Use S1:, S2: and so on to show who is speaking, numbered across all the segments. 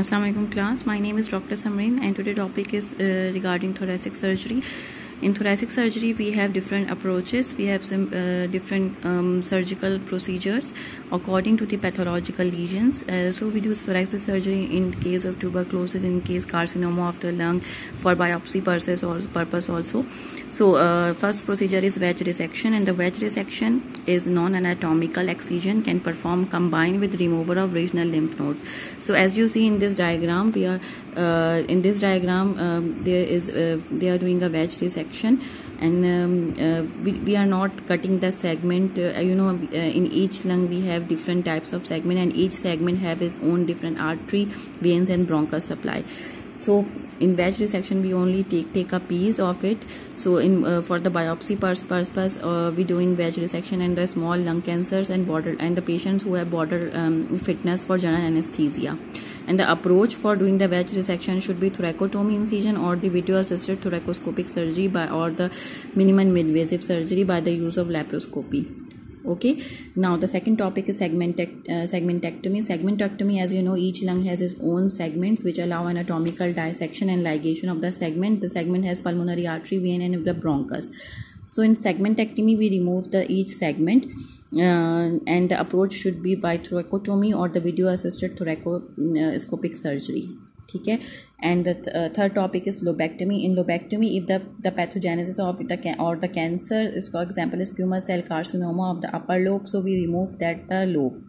S1: Assalamu alaikum class. My name is Dr. Samreen and today topic is regarding thoracic surgery. In thoracic surgery we have different approaches. We have some different surgical procedures according to the pathological lesions. So we do thoracic surgery in case of tuberculosis, in case carcinoma of the lung, for biopsy purpose also. So first procedure is wedge resection, and the wedge resection is non-anatomical excision can perform combined with removal of regional lymph nodes. So as you see in this diagram, we are they are doing a wedge resection, and we are not cutting the segment. In each lung we have different types of segment, and each segment have its own different artery, veins and bronchus supply. So in wedge resection we only take a piece of it. So in for the biopsy purpose we doing wedge resection and the small lung cancers and the patients who have border fitness for general anesthesia. And the approach for doing the wedge resection should be thoracotomy incision or the video assisted thoracoscopic surgery or the minimum invasive surgery by the use of laparoscopy. Okay, now the second topic is segmentectomy. Segmentectomy, as you know, each lung has its own segments which allow anatomical dissection and ligation of the segment. The segment has pulmonary artery, vein and the bronchus. So in segmentectomy we remove each segment, and the approach should be by thoracotomy or the video assisted thoracoscopic surgery. Okay, and the third topic is lobectomy. In lobectomy, if the pathogenesis of the cancer is, for example, squamous cell carcinoma of the upper lobe, so we remove the lobe.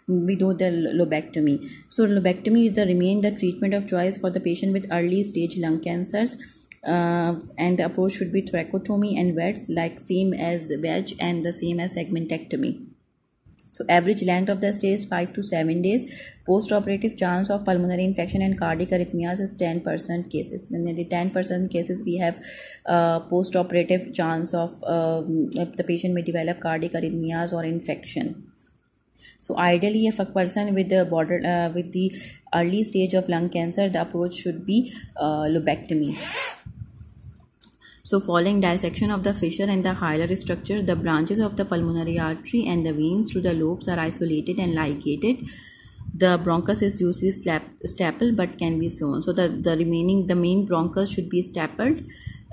S1: We do the lobectomy. So lobectomy is the treatment of choice for the patient with early stage lung cancers. And the approach should be thoracotomy and wedge, like same as wedge and the same as segmentectomy. So average length of the stay is 5 to 7 days. Post-operative chance of pulmonary infection and cardiac arrhythmias is 10% cases. In the 10% cases we have post-operative chance of the patient may develop cardiac arrhythmias or infection. So ideally, if a person with the early stage of lung cancer, the approach should be lobectomy. So following dissection of the fissure and the hilar structure, the branches of the pulmonary artery and the veins through the lobes are isolated and ligated. The bronchus is usually stapled but can be sewn. So the main bronchus should be stapled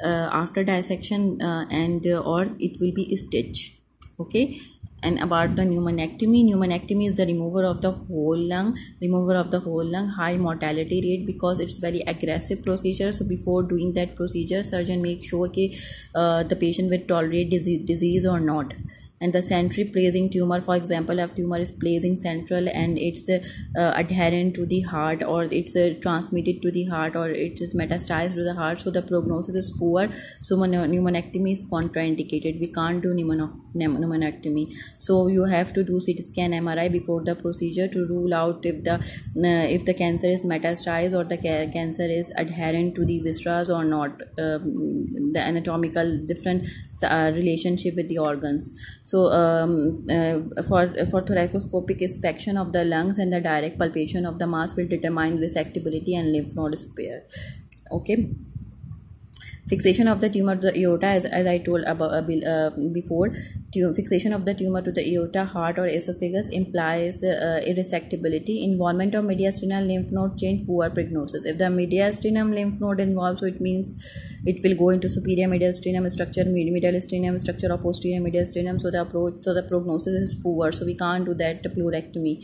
S1: after dissection or it will be stitched. Okay. And about the pneumonectomy is the removal of the whole lung, high mortality rate because it's very aggressive procedure. So before doing that procedure, surgeon make sure that the patient will tolerate disease or not. And the centrally placing tumor, for example, if tumor is placing central and it's adherent to the heart, or it's transmitted to the heart, or it is metastasized to the heart, so the prognosis is poor. So pneumonectomy is contraindicated. We can't do pneumonectomy. So you have to do CT scan, MRI before the procedure to rule out if the cancer is metastasized or the cancer is adherent to the viscera or not. The anatomical different relationship with the organs. So for thoracoscopic inspection of the lungs and the direct palpation of the mass will determine resectability and lymph node spares. Okay. Fixation of the tumor to the aorta, as I told about before, fixation of the tumor to the aorta, heart or esophagus implies irresectability. Involvement of mediastinal lymph node change poor prognosis. If the mediastinum lymph node involved, so it means it will go into superior mediastinum structure, middle sternum structure or posterior mediastinum. So the prognosis is poor. So we can't do that pneumonectomy.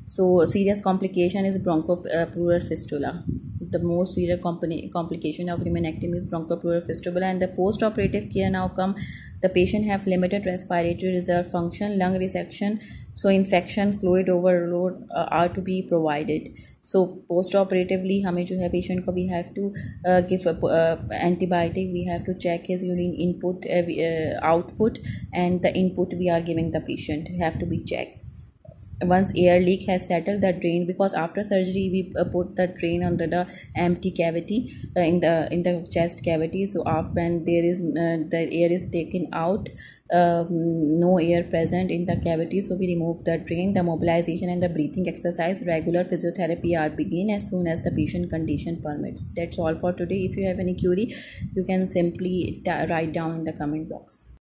S1: So serious complication is bronchopleural fistula. The most serious complication of pneumonectomy is bronchopleural fistula, and the post-operative care now come. The patient have limited respiratory reserve function, lung resection, so infection, fluid overload are to be provided. So post-operatively हमें जो है patient को we have to give antibiotic. We have to check his urine input, output, and the input we are giving the patient have to be checked. Once air leak has settled, the drain, because after surgery we put the drain on the empty cavity in the chest cavity. So when there is the air is taken out, no air present in the cavity, so we remove the drain. The mobilization and the breathing exercise, regular physiotherapy are begin as soon as the patient condition permits. That's all for today. If you have any query, you can simply write down in the comment box.